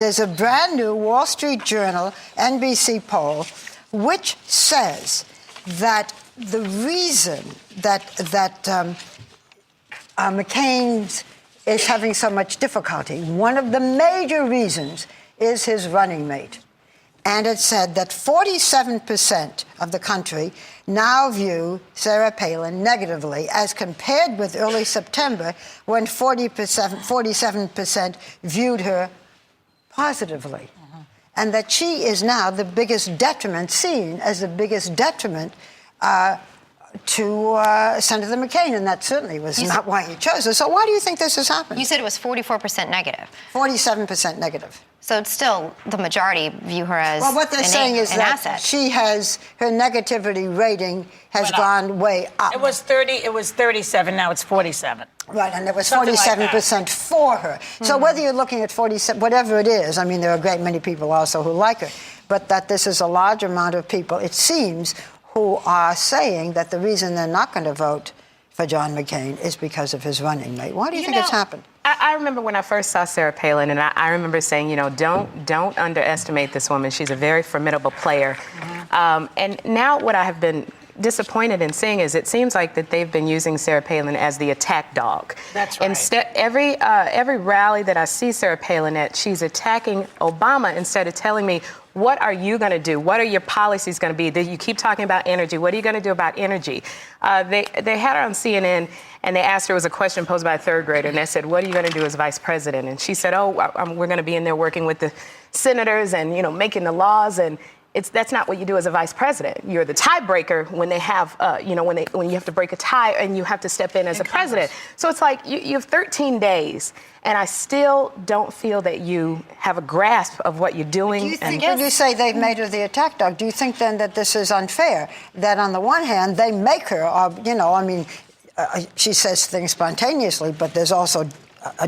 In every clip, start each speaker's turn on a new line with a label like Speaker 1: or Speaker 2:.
Speaker 1: There's a brand new Wall Street Journal, NBC poll, which says that the reason that McCain is having so much difficulty, one of the major reasons is his running mate. And it said that 47% of the country now view Sarah Palin negatively, as compared with early September, when 47% viewed her positively. And that she is now the biggest detriment, seen as the biggest detriment to Senator McCain, and that certainly was not why he chose her. So why do you think this has happened?
Speaker 2: You said it was 44% negative.
Speaker 1: 47% negative.
Speaker 2: So it's still the majority view her as
Speaker 1: well, what they're saying is that
Speaker 2: asset.
Speaker 1: She has, her negativity rating has gone way up.
Speaker 3: It was 37, now it's 47.
Speaker 1: Right, and there was 47% for her. So whether you're looking at 47, whatever it is, I mean, there are a great many people also who like her, but that this is a large amount of people, it seems, who are saying that the reason they're not going to vote for John McCain is because of his running mate. Why do you think it's happened?
Speaker 4: I remember when I first saw Sarah Palin, and I remember saying, you know, don't underestimate this woman. She's a very formidable player. And now what I have been disappointed in seeing is it seems like that they've been using Sarah Palin as the attack dog.
Speaker 3: That's right.
Speaker 4: Instead, every rally that I see Sarah Palin at, she's attacking Obama instead of telling me, what are you going to do? What are your policies going to be? You keep talking about energy. What are you going to do about energy? They had her on CNN, and they asked her, it was a question posed by a third grader, and they said, what are you going to do as vice president? And she said, we're going to be in there working with the senators and, you know, making the laws. And that's not what you do as a vice president. You're the tiebreaker when they have, when you have to break a tie and you have to step in as a president. So it's like you have 13 days, and I still don't feel that you have a grasp of what you're doing.
Speaker 1: Do you think, when you say they've made her the attack dog, do you think then that this is unfair? That on the one hand, they make her, she says things spontaneously, but there's also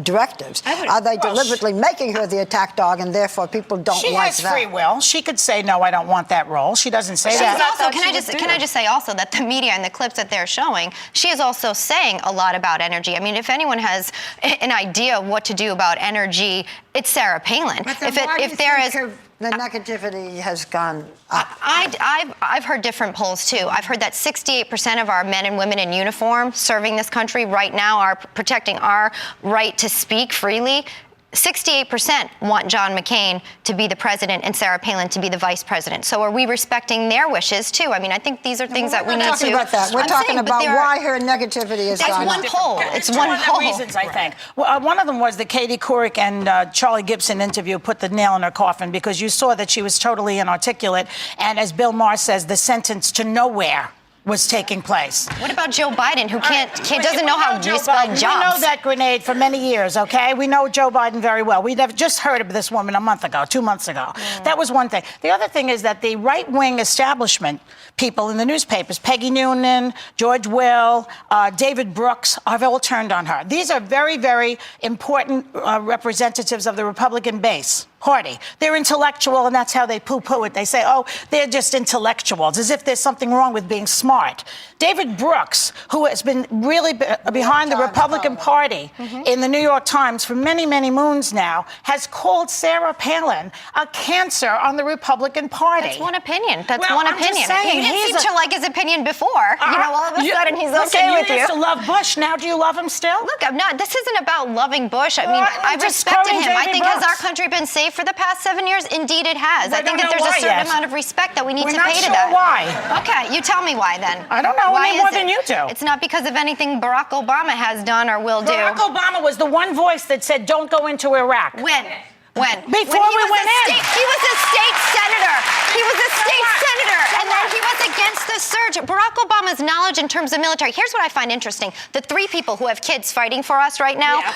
Speaker 1: directives. Are they deliberately making her the attack dog, and therefore people don't like that?
Speaker 3: She has free will. She could say, no, I don't want that role. She doesn't say that.
Speaker 2: Also, can I just say also that the media and the clips that they're showing, she is also saying a lot about energy. I mean, if anyone has an idea of what to do about energy, it's Sarah Palin.
Speaker 1: But then if there is the negativity has gone up.
Speaker 2: I've heard different polls too. I've heard that 68% of our men and women in uniform serving this country right now are protecting our right to speak freely. 68% want John McCain to be the president and Sarah Palin to be the vice president. So are we respecting their wishes too? I mean, I think these are things that we need to.
Speaker 1: We're talking about that. We're talking about why her negativity is gone up.
Speaker 2: That's one poll. It's one poll.
Speaker 3: Reasons, I think. Well, one of them was the Katie Couric and Charlie Gibson interview put the nail in her coffin, because you saw that she was totally inarticulate, and as Bill Maher says, the sentence to nowhere was taking place.
Speaker 2: What about Joe Biden, who doesn't know how to spell jobs?
Speaker 3: We know that grenade for many years, okay? We know Joe Biden very well. We just heard of this woman a month ago, 2 months ago. That was one thing. The other thing is that the right-wing establishment people in the newspapers, Peggy Noonan, George Will, David Brooks, have all turned on her. These are very, very important representatives of the Republican base party. They're intellectual, and that's how they poo-poo it. They say, oh, they're just intellectuals, as if there's something wrong with being smart. David Brooks, who has been really behind the Republican Party in the New York Times for many, many moons now, has called Sarah Palin a cancer on the Republican Party.
Speaker 2: That's one opinion. That's
Speaker 3: well,
Speaker 2: one
Speaker 3: I'm
Speaker 2: opinion.
Speaker 3: Just saying,
Speaker 2: you didn't seem to like his opinion before. All of a sudden he's okay with you.
Speaker 3: You used to love Bush. Now do you love him still?
Speaker 2: Look, I'm not. This isn't about loving Bush. I mean, I respected him. I think has our country been safe for the past 7 years? Indeed, it has. I think that there's a certain amount of respect that we need to pay to that.
Speaker 3: Why?
Speaker 2: Okay, you tell me why then.
Speaker 3: I don't know any more than you do.
Speaker 2: It's not because of anything Barack Obama has done or will do.
Speaker 3: Barack Obama was the one voice that said, don't go into Iraq.
Speaker 2: When?
Speaker 3: Before we went in.
Speaker 2: He was a state senator. He was a state senator. And then he was against the surge. Barack Obama's knowledge in terms of military. Here's what I find interesting. The three people who have kids fighting for us right now,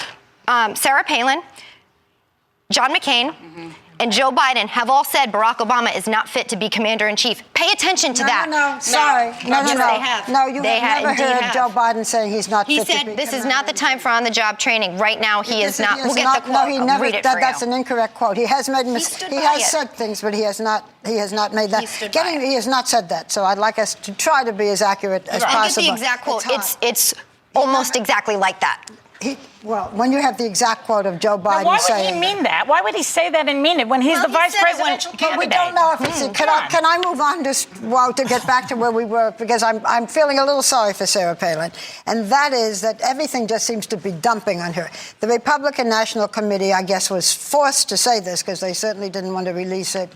Speaker 2: Sarah Palin, John McCain, and Joe Biden have all said Barack Obama is not fit to be commander-in-chief. Pay attention to that.
Speaker 1: No, sorry. No,
Speaker 2: they have.
Speaker 1: No, you have never heard Joe Biden saying he's not fit to be
Speaker 2: He said this is not the time for on-the-job training. Right now, he is not. We'll get the quote.
Speaker 1: No, he never.
Speaker 2: Read it for
Speaker 1: That's
Speaker 2: you.
Speaker 1: an incorrect quote. He has made He has said things, but he has not made that. He has not said that. So I'd like us to try to be as accurate as possible.
Speaker 2: I'll get the exact quote. It's almost exactly like that.
Speaker 1: Well, when you have the exact quote of Joe Biden
Speaker 3: Now, why would
Speaker 1: saying...
Speaker 3: he mean that? Why would he say that and mean it when he's the vice presidential candidate?
Speaker 1: We don't know if it's... Can I move on to get back to where we were? Because I'm feeling a little sorry for Sarah Palin. And that is that everything just seems to be dumping on her. The Republican National Committee, I guess, was forced to say this because they certainly didn't want to release it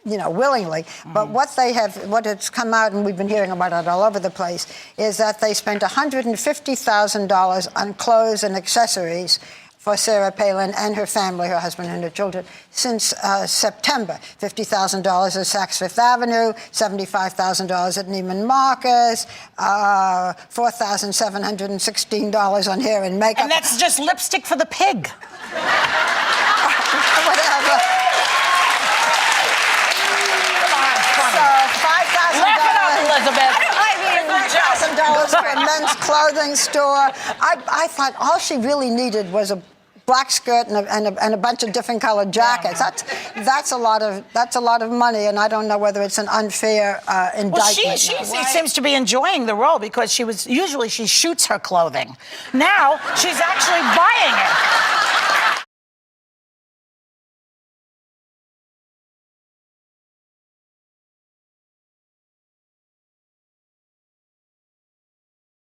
Speaker 1: willingly. But what has come out, and we've been hearing about it all over the place, is that they spent $150,000 on clothes and accessories for Sarah Palin and her family, her husband and her children, since September. $50,000 at Saks Fifth Avenue, $75,000 at Neiman Marcus, $4,716 on hair and makeup.
Speaker 3: And that's just lipstick for the pig.
Speaker 1: Whatever.
Speaker 3: Elizabeth.
Speaker 1: $5,000 for a men's clothing store. I thought all she really needed was a black skirt and a bunch of different colored jackets. That's a lot of money, and I don't know whether it's an unfair indictment.
Speaker 3: Well, she seems to be enjoying the role because she shoots her clothing. Now she's actually